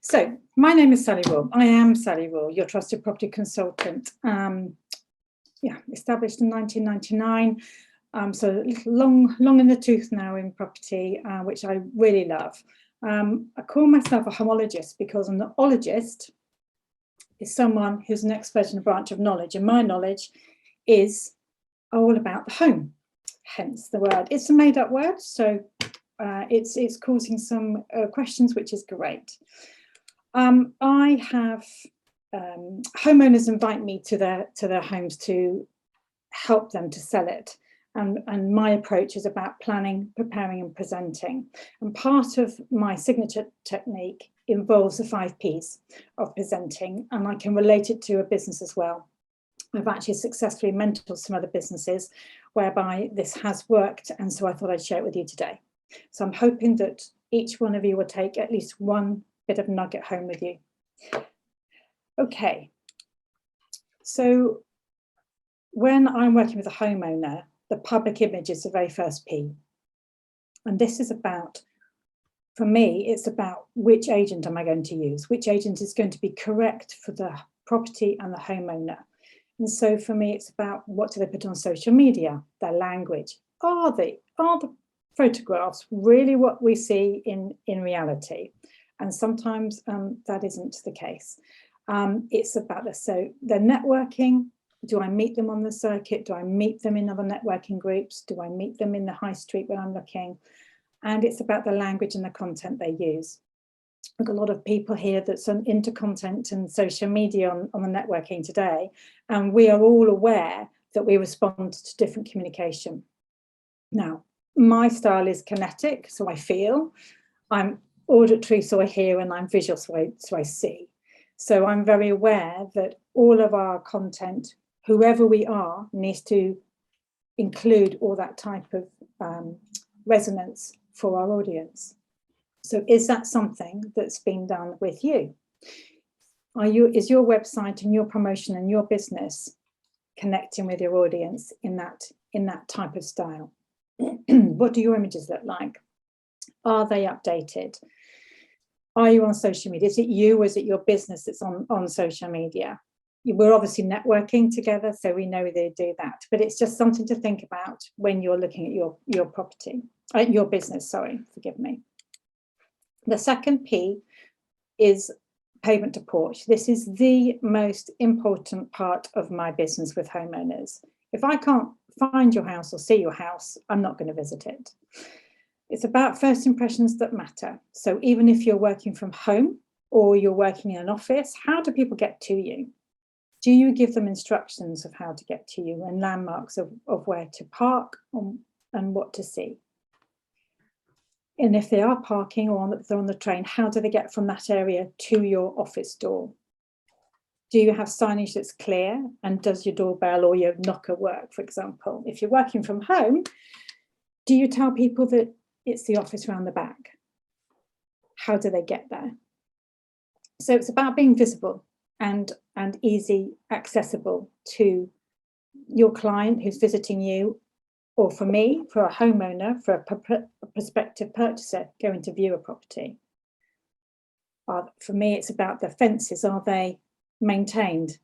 So my name is Sally Raw. I am Sally Raw, your trusted property consultant. Established in 1999. So long in the tooth now in property, which I really love. I call myself a homologist because an ologist is someone who's an expert in a branch of knowledge, and my knowledge is all about the home, hence the word. It's a made-up word, so it's causing some questions, which is great. I have homeowners invite me to their homes to help them to sell it. And my approach is about planning, preparing and presenting. And part of my signature technique involves the 5 Ps of presenting, and I can relate it to a business as well. I've actually successfully mentored some other businesses whereby this has worked, and so I thought I'd share it with you today. So I'm hoping that each one of you will take at least one bit of nugget home with you. Okay, so when I'm working with a homeowner, the public image is the very first P. And this is about, for me, it's about which agent am I going to use? Which agent is going to be correct for the property and the homeowner? And so for me, it's about what do they put on social media, their language. Are the photographs really what we see in reality? And sometimes that isn't the case. It's about their networking. Do I meet them on the circuit? Do I meet them in other networking groups? Do I meet them in the high street when I'm looking? And it's about the language and the content they use. I've got a lot of people here that's into content and social media on the networking today. And we are all aware that we respond to different communication. Now, my style is kinetic, so I feel. I'm auditory, so I hear, and I'm visual, so I see. So I'm very aware that all of our content, whoever we are, needs to include all that type of resonance for our audience. So is that something that's been done with you? Is your website and your promotion and your business connecting with your audience in that type of style? What do your images look like? Are they updated? Are you on social media? Is it you or is it your business that's on social media? We're obviously networking together, so we know they do that. But it's just something to think about when you're looking at your property, your business, sorry, forgive me. The second P is pavement to porch. This is the most important part of my business with homeowners. If I can't find your house or see your house, I'm not going to visit it. It's about first impressions that matter. So even if you're working from home or you're working in an office, how do people get to you? Do you give them instructions of how to get to you and landmarks of where to park and what to see? And if they are parking or they're on the train, how do they get from that area to your office door? Do you have signage that's clear? And does your doorbell or your knocker work, for example? If you're working from home, do you tell people that it's the office around the back? How do they get there? So it's about being visible and easy accessible to your client who's visiting you, or for me, for a homeowner, for a prospective purchaser going to view a property. For me, it's about the fences. Are they maintained?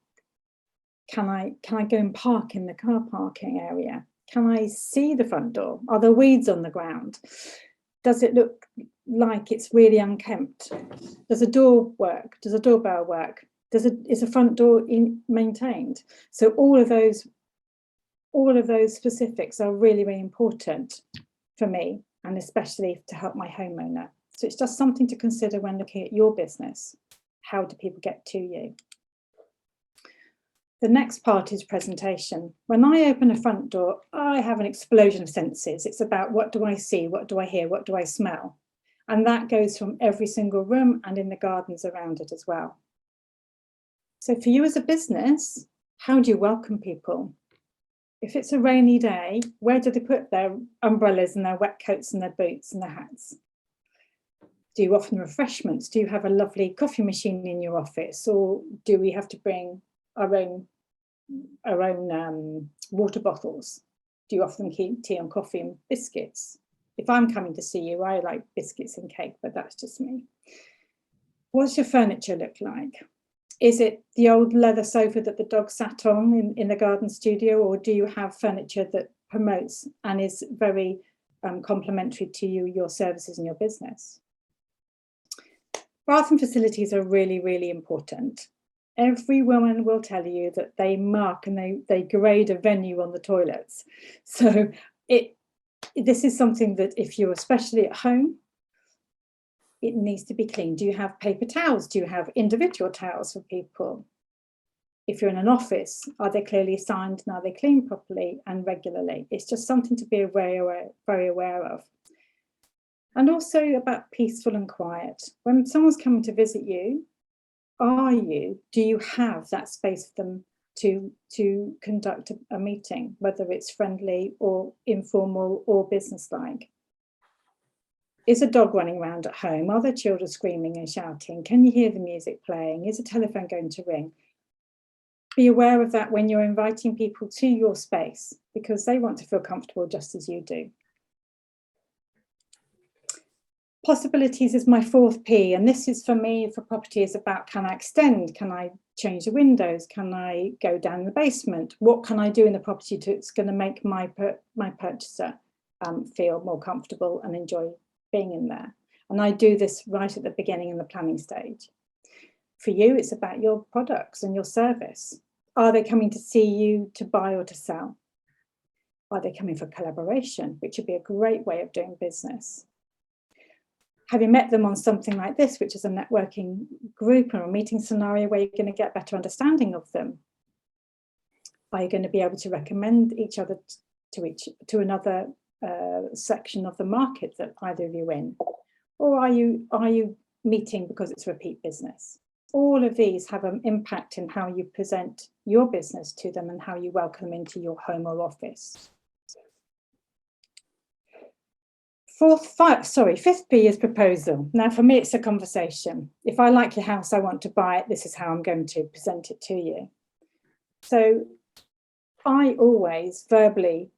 Can I go and park in the car parking area? Can I see the front door? Are there weeds on the ground? Does it look like it's really unkempt? Does a door work? Does a doorbell work? Is the front door maintained? So all of those specifics are really, really important for me, and especially to help my homeowner. So it's just something to consider when looking at your business. How do people get to you? The next part is presentation. When I open a front door, I have an explosion of senses. It's about what do I see, what do I hear, what do I smell? And that goes from every single room and in the gardens around it as well. So for you as a business, how do you welcome people? If it's a rainy day, where do they put their umbrellas and their wet coats and their boots and their hats? Do you offer refreshments? Do you have a lovely coffee machine in your office? Or do we have to bring our own water bottles? Do you offer them tea and coffee and biscuits? If I'm coming to see you, I like biscuits and cake, but that's just me. What's your furniture look like? Is it the old leather sofa that the dog sat on in the garden studio, or do you have furniture that promotes and is very complementary to your services and your business? Bathroom facilities are really, really important. Every woman will tell you that they mark and they grade a venue on the toilets. So this is something that if you're especially at home, it needs to be clean. Do you have paper towels? Do you have individual towels for people? If you're in an office, are they clearly assigned and are they cleaned properly and regularly? It's just something to be very aware of. And also about peaceful and quiet. When someone's coming to visit you, do you have that space for them to conduct a meeting, whether it's friendly or informal or businesslike? Is a dog running around at home? Are there children screaming and shouting? Can you hear the music playing? Is a telephone going to ring? Be aware of that when you're inviting people to your space, because they want to feel comfortable just as you do. Possibilities is my 4th P, and this is for me, for property, is about, can I extend? Can I change the windows? Can I go down the basement? What can I do in the property that's going to make my purchaser feel more comfortable and enjoy being in there? And I do this right at the beginning in the planning stage. For you, it's about your products and your service. Are they coming to see you to buy or to sell? Are they coming for collaboration, which would be a great way of doing business? Have you met them on something like this, which is a networking group or a meeting scenario where you're going to get better understanding of them? Are you going to be able to recommend each other to another section of the market that either of you in? Or are you meeting because it's repeat business? All of these have an impact in how you present your business to them and how you welcome them into your home or office. 5th P is proposal. Now, for me, it's a conversation. If I like your house, I want to buy it, this is how I'm going to present it to you. So I always verbally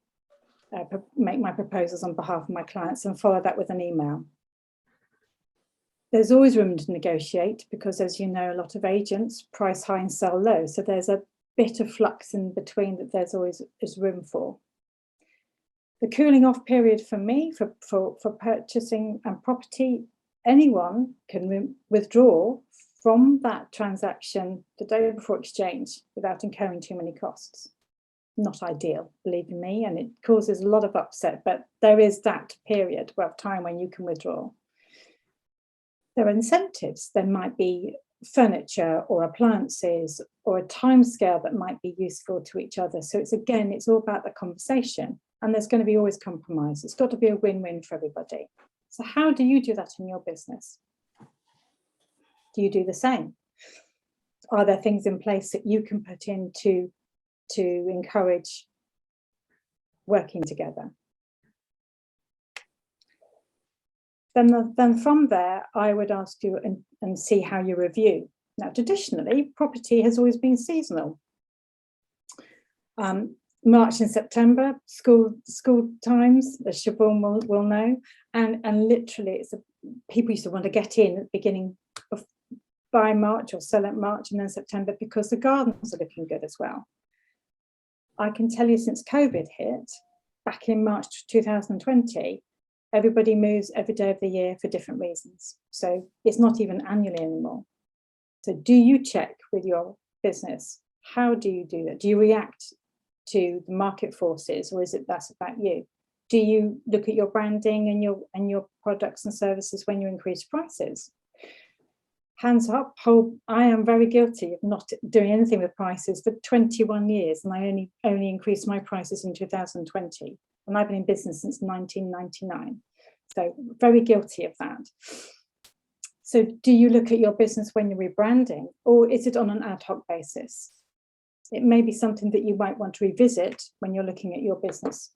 make my proposals on behalf of my clients and follow that with an email. There's always room to negotiate because, as you know, a lot of agents price high and sell low. So there's a bit of flux in between that there's always room for. The cooling off period for me, for purchasing and property, anyone can withdraw from that transaction the day before exchange without incurring too many costs. Not ideal, believe me, and it causes a lot of upset, but there is that period of time when you can withdraw. There are incentives. There might be furniture or appliances or a timescale that might be useful to each other. So it's all about the conversation, and there's going to be always compromise. It's got to be a win-win for everybody. So how do you do that in your business? Do you do the same? Are there things in place that you can put in to encourage working together? Then from there, I would ask you and see how you review. Now, traditionally, property has always been seasonal. March and September, school times, as Siobhan will know, and literally, people used to want to get in at the beginning of by March or sell at March and then September because the gardens are looking good as well. I can tell you since COVID hit, back in March 2020, everybody moves every day of the year for different reasons. So it's not even annually anymore. So do you check with your business? How do you do that? Do you react to the market forces, or is it that's about you? Do you look at your branding and your products and services when you increase prices? Hands up, I am very guilty of not doing anything with prices for 21 years, and I only increased my prices in 2020. And I've been in business since 1999. So very guilty of that. So do you look at your business when you're rebranding, or is it on an ad hoc basis? It may be something that you might want to revisit when you're looking at your business.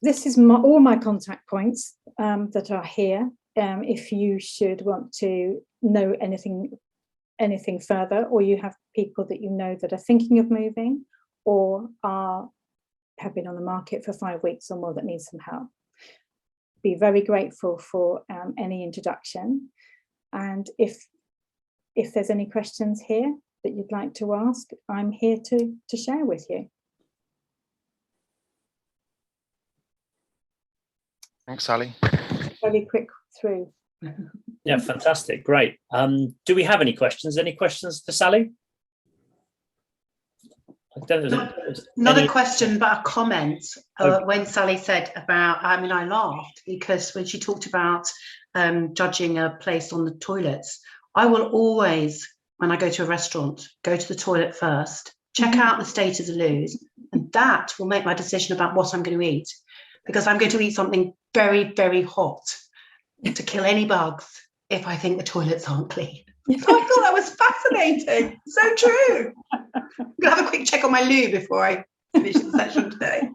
This is all my contact points that are here. If you should want to know anything further, or you have people that you know that are thinking of moving or have been on the market for 5 weeks or more that need some help. be very grateful for any introduction. And if there's any questions here that you'd like to ask, I'm here to share with you. Thanks, Sally. Very quick through. Yeah, fantastic, great. Do we have any questions? Any questions for Sally? Not a question, but a comment. When Sally said about, I mean, I laughed because when she talked about judging a place on the toilets, I will always, when I go to a restaurant, go to the toilet first, check out the state of the loos, and that will make my decision about what I'm going to eat, because I'm going to eat something very, very hot to kill any bugs if I think the toilets aren't clean. So I thought that was fascinating. So true. I'm going to have a quick check on my loo before I finish the session today.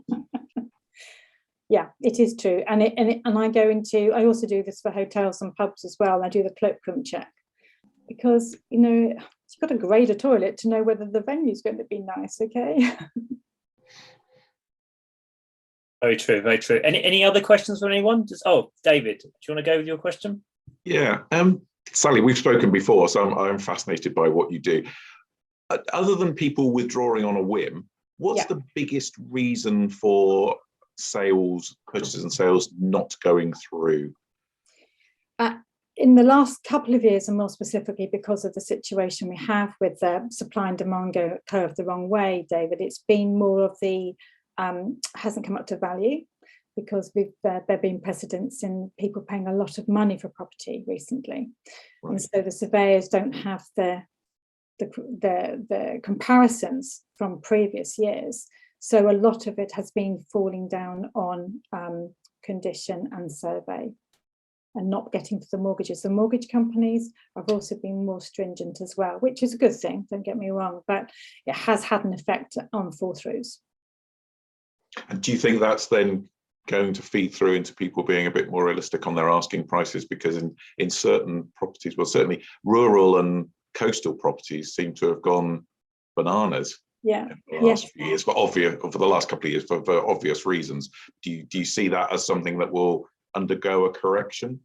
Yeah, it is true. And I also do this for hotels and pubs as well. I do the cloakroom check because, you know, you've got to grade a toilet to know whether the venue's going to be nice, okay? Very true, very true. Any other questions from anyone? Oh, David, do you want to go with your question? Yeah, Sally, we've spoken before, so I'm fascinated by what you do. Other than people withdrawing on a whim, what's the biggest reason for purchases and sales not going through? In the last couple of years, and more specifically because of the situation we have with the supply and demand curve the wrong way, David, it's been more of the hasn't come up to value, because there have been precedents in people paying a lot of money for property recently. Right. And so the surveyors don't have the comparisons from previous years. So a lot of it has been falling down on condition and survey and not getting to the mortgages. The mortgage companies have also been more stringent as well, which is a good thing, don't get me wrong, but it has had an effect on fall-throughs. And do you think that's then going to feed through into people being a bit more realistic on their asking prices? Because in certain properties, well, certainly rural and coastal properties seem to have gone bananas. Yeah. For the last few years, for the last couple of years, for obvious reasons. Do you see that as something that will undergo a correction?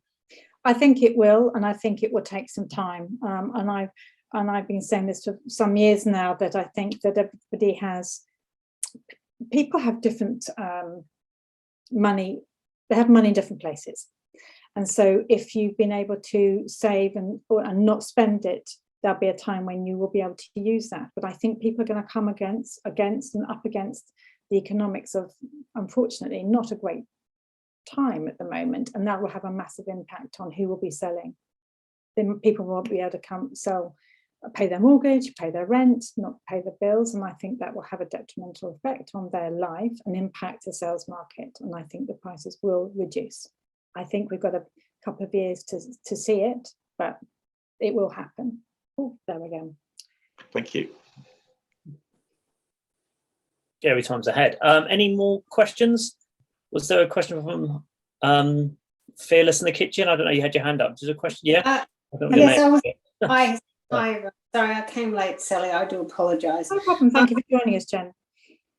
I think it will, and I think it will take some time. And I've been saying this for some years now, that I think that people have different money. They have money in different places, and so if you've been able to save and not spend it, there'll be a time when you will be able to use that. But I think people are going to come against and up against the economics of, unfortunately, not a great time at the moment, and that will have a massive impact on who will be selling. Then people won't be able to pay their mortgage, pay their rent, not pay the bills, and I think that will have a detrimental effect on their life and impact the sales market, and I think the prices will reduce. I think we've got a couple of years to see it, but it will happen. Oh, there we go. Thank you. Scary times ahead. Any more questions? Was there a question from Fearless in the Kitchen? I don't know, you had your hand up. There's a question, yeah? Hi, sorry, I came late, Sally. I do apologise. No problem. Thank you for joining us, Jen.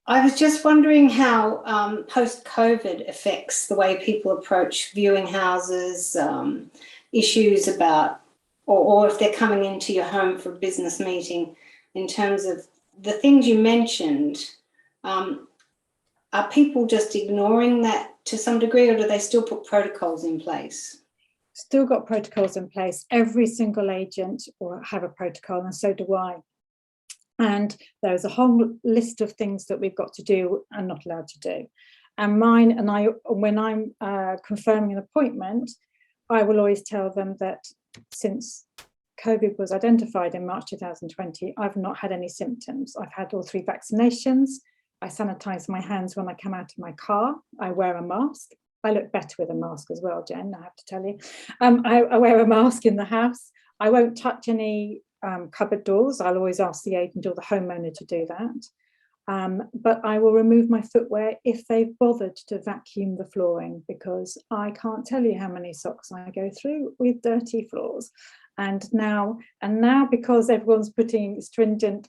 I was just wondering how post-COVID affects the way people approach viewing houses, issues about, or if they're coming into your home for a business meeting, in terms of the things you mentioned. Are people just ignoring that to some degree, or do they still put protocols in place? Still got protocols in place. Every single agent will have a protocol, and so do I. And there's a whole list of things that we've got to do and not allowed to do. And when I'm confirming an appointment, I will always tell them that since COVID was identified in March 2020, I've not had any symptoms. I've had all 3 vaccinations. I sanitize my hands when I come out of my car. I wear a mask. I look better with a mask as well, Jen, I have to tell you. I wear a mask in the house. I won't touch any cupboard doors. I'll always ask the agent or the homeowner to do that. But I will remove my footwear if they've bothered to vacuum the flooring, because I can't tell you how many socks I go through with dirty floors. And now because everyone's putting stringent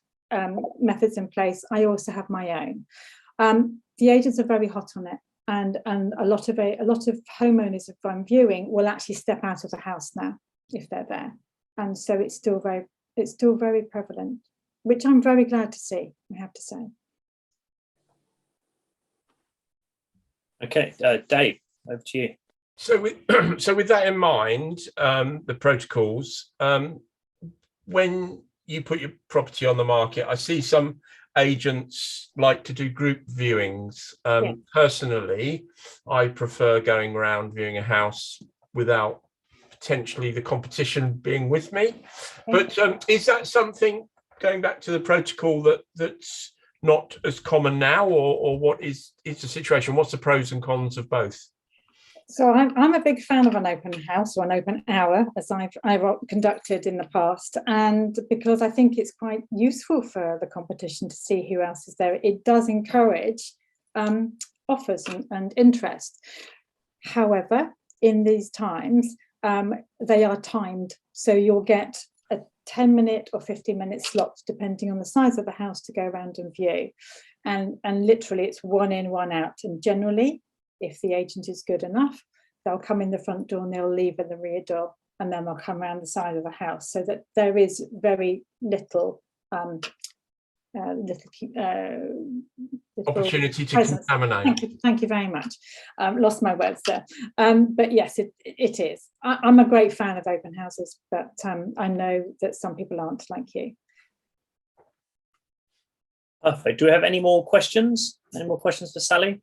methods in place, I also have my own. The agents are very hot on it. and a lot of homeowners, if I'm viewing, will actually step out of the house now if they're there, and so it's still very prevalent, which I'm very glad to see, I have to say. Okay, Dave, over to you. So with that in mind, the protocols, when you put your property on the market, I see some agents like to do group viewings. Yeah. Personally, I prefer going around viewing a house without potentially the competition being with me. Yeah. But is that something, going back to the protocol, that's not as common now, or what is the situation? What's the pros and cons of both? So I'm a big fan of an open house or an open hour, as I've conducted in the past, and because I think it's quite useful for the competition to see who else is there. It does encourage offers and interest. However, in these times, they are timed, so you'll get a 10-minute or 15-minute slots depending on the size of the house to go around and view, and literally it's one in, one out, and generally, if the agent is good enough, they'll come in the front door and they'll leave in the rear door, and then they'll come around the side of the house, so that there is very little Opportunity to presence. contaminate. Thank you very much. Lost my words there. But yes, it is. I'm a great fan of open houses, but I know that some people aren't, like you. Perfect. Do we have any more questions? Any more questions for Sally?